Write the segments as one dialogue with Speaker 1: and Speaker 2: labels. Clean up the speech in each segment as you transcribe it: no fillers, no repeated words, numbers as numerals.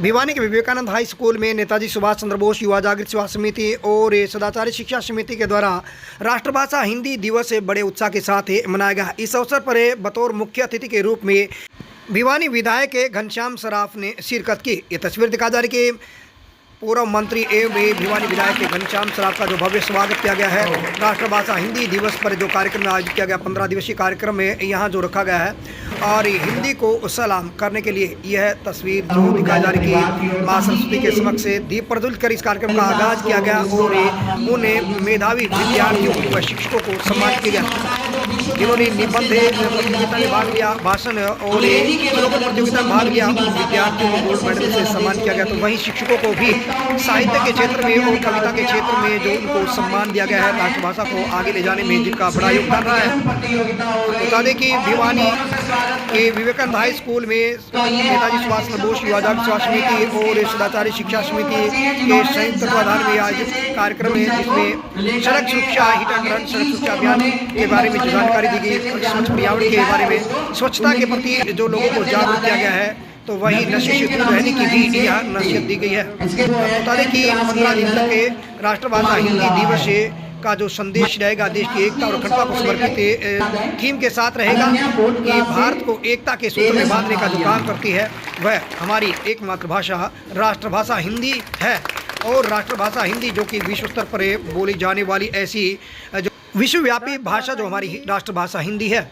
Speaker 1: भिवानी के Vivekananda high school में नेताजी सुभाष चंद्र बोस युवा जागृत सेवा समिति और सदाचारी शिक्षा समिति के द्वारा राष्ट्रभाषा हिंदी दिवस बड़े उत्साह के साथ मनाया गया। इस अवसर पर बतौर मुख्य अतिथि के रूप में भिवानी विधायक घनश्याम सराफ ने शिरकत की। ये तस्वीर दिखा जा रही कि पूर्व मंत्री एवं भिवानी विधायक घनश्याम सराफ का जो भव्य स्वागत किया गया है। राष्ट्रभाषा हिंदी दिवस पर जो कार्यक्रम आयोजित किया गया, 15 दिवसीय कार्यक्रम में यहाँ जो रखा गया है और हिंदी को सलाम करने के लिए यह तस्वीर जो दिखाई जा रही है, माँ सरस्वती के समक्ष से दीप प्रज्वलित कर इस कार्यक्रम का आगाज किया गया और उन्हें मेधावी विद्यार्थियों व शिक्षकों को सम्मानित किया गया, जिन्होंने निबंध प्रतियोगिता में भाग लिया, भाषण और स्लोगन प्रतियोगिता में भाग लिया। विद्यार्थियों को गोल्ड मेडल से सम्मान किया गया। तो वहीं शिक्षकों को भी साहित्य के क्षेत्र में और कविता के क्षेत्र में जो उनको सम्मान दिया गया है, राष्ट्रभाषा को आगे ले जाने में जिनका बड़ा योगदान रहा है। बता दें कि भिवानी के विवेकानंद हाई स्कूल में नेताजी सुभाष चंद्र बोस युवा जागृत सेवा समिति और सदाचारी शिक्षा समिति के संयुक्त तत्वाधान में आयोजित कार्यक्रम है, जिसमें सड़क सुरक्षा हिट एंड रन सड़क सुरक्षा अभियान के बारे में जानकारी दी गई, स्वच्छ पर्यावरण के बारे में स्वच्छता के प्रति जो लोगों को जागरूक किया गया है। तो वही नशे से दूर रहने की भी यहाँ नसीहत दी गई है। बता दें कि 15 दिन तक के राष्ट्रभाषा हिंदी दिवस का जो संदेश रहेगा, देश की एकता और अखंडता को समर्पित थीम के साथ रहेगा कि भारत को एकता के सूत्र में बांधने का जो काम करती है वह हमारी एकमात्र भाषा राष्ट्रभाषा हिंदी है। और राष्ट्रभाषा हिंदी जो कि विश्व स्तर पर बोली जाने वाली ऐसी जो विश्वव्यापी भाषा जो हमारी राष्ट्रभाषा हिंदी है,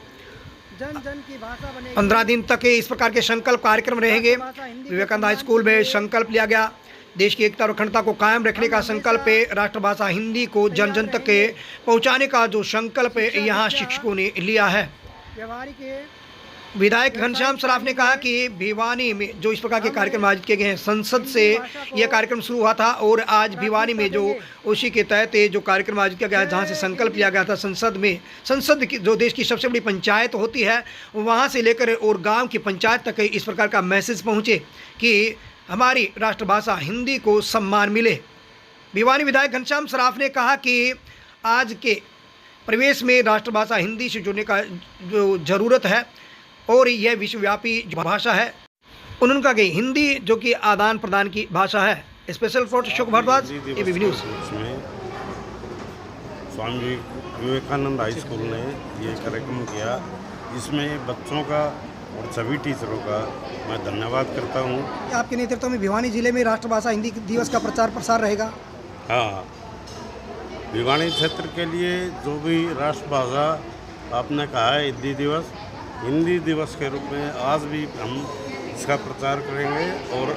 Speaker 2: जन जन की भाषा बनेगी।
Speaker 1: 15 दिन तक के इस प्रकार के संकल्प कार्यक्रम रहेंगे। विवेकानंद हाई स्कूल में संकल्प लिया गया, देश की एकता और अखंडता को कायम रखने का संकल्प है। राष्ट्रभाषा हिंदी को जन जन तक पहुंचाने का जो संकल्प है यहाँ शिक्षकों ने लिया है। विधायक घनश्याम सराफ ने कहा कि भिवानी में जो इस प्रकार के कार्यक्रम आयोजित किए गए हैं, संसद से यह कार्यक्रम शुरू हुआ था और आज भिवानी में जो उसी के तहत जो कार्यक्रम आयोजित किया गया है, जहां से संकल्प लिया गया था संसद की जो देश की सबसे बड़ी पंचायत होती है, वहां से लेकर और गांव की पंचायत तक इस प्रकार का मैसेज पहुंचे कि हमारी राष्ट्रभाषा हिंदी को सम्मान मिले। भिवानी विधायक घनश्याम सराफ ने कहा कि आज के परिवेश में राष्ट्रभाषा हिंदी से जुड़ने का जो ज़रूरत है और यह विश्वव्यापी भाषा है। उन्होंने कहा कि हिंदी जो कि आदान प्रदान की भाषा है। Special report Ashok Bhardwaj, ABP news.
Speaker 3: Swami Vivekananda high school ने ये कार्यक्रम किया, जिसमें बच्चों का और सभी टीचरों का मैं धन्यवाद करता हूँ।
Speaker 2: आपके नेतृत्व में भिवानी जिले में राष्ट्रभाषा हिंदी दिवस का प्रचार प्रसार रहेगा।
Speaker 3: हाँ, भिवानी क्षेत्र के लिए जो भी राष्ट्रभाषा आपने कहा है हिंदी दिवस के रूप में आज भी हम इसका प्रचार करेंगे और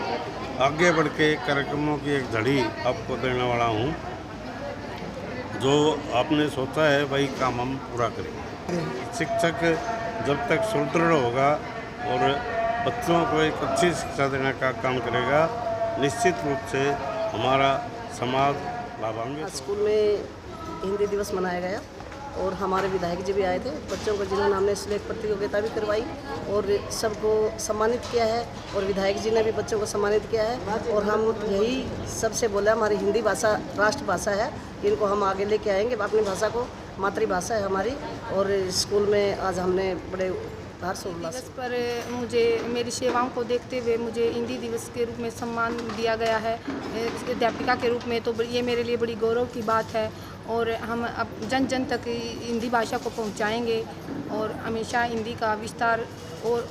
Speaker 3: आगे बढ़ के कार्यक्रमों की एक झड़ी आपको देने वाला हूँ। जो आपने सोचा है वही काम हम पूरा करेंगे। शिक्षक जब तक सुदृढ़ होगा और बच्चों को एक अच्छी शिक्षा देने का काम करेगा, निश्चित रूप से हमारा समाज लाभान्वित।
Speaker 4: स्कूल में हिंदी दिवस मनाया गया और हमारे विधायक जी भी आए थे। बच्चों को जिन्होंने हमने स्लेट प्रतियोगिता भी करवाई और सबको सम्मानित किया है और विधायक जी ने भी बच्चों को सम्मानित किया है। और हम यही सबसे बोला, हमारी हिंदी भाषा राष्ट्रभाषा है, इनको हम आगे लेके आएंगे। अपनी भाषा को मातृभाषा है हमारी। और स्कूल में आज हमने बड़े हर्षोल्लास
Speaker 5: पर मुझे मेरी सेवाओं को देखते हुए मुझे हिंदी दिवस के रूप में सम्मान दिया गया है अध्यापिका के रूप में। तो ये मेरे लिए बड़ी गौरव की बात है और हम अब जन जन तक हिंदी भाषा को पहुंचाएंगे और हमेशा हिंदी का विस्तार और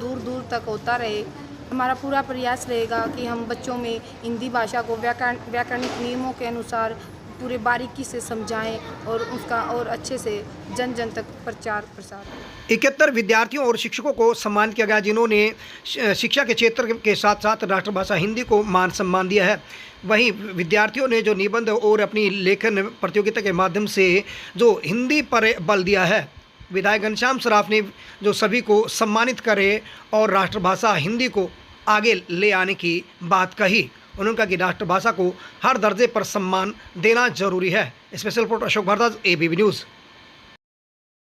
Speaker 5: दूर दूर तक होता रहे। हमारा पूरा प्रयास रहेगा कि हम बच्चों में हिंदी भाषा को व्याकरणिक नियमों के अनुसार पूरे बारीकी से समझाएं और उसका और अच्छे से जन जन तक प्रचार प्रसार।
Speaker 1: 71 विद्यार्थियों और शिक्षकों को सम्मानित किया गया, जिन्होंने शिक्षा के क्षेत्र के साथ साथ राष्ट्रभाषा हिंदी को मान सम्मान दिया है। वहीं विद्यार्थियों ने जो निबंध और अपनी लेखन प्रतियोगिता के माध्यम से जो हिंदी पर बल दिया है, विधायक घनश्याम सराफ ने जो सभी को सम्मानित करे और राष्ट्रभाषा हिंदी को आगे ले आने की बात कही। उन्होंने कहा कि राष्ट्रभाषा को हर दर्जे पर सम्मान देना जरूरी है। Special report Ashok Bhardwaj, ABP news.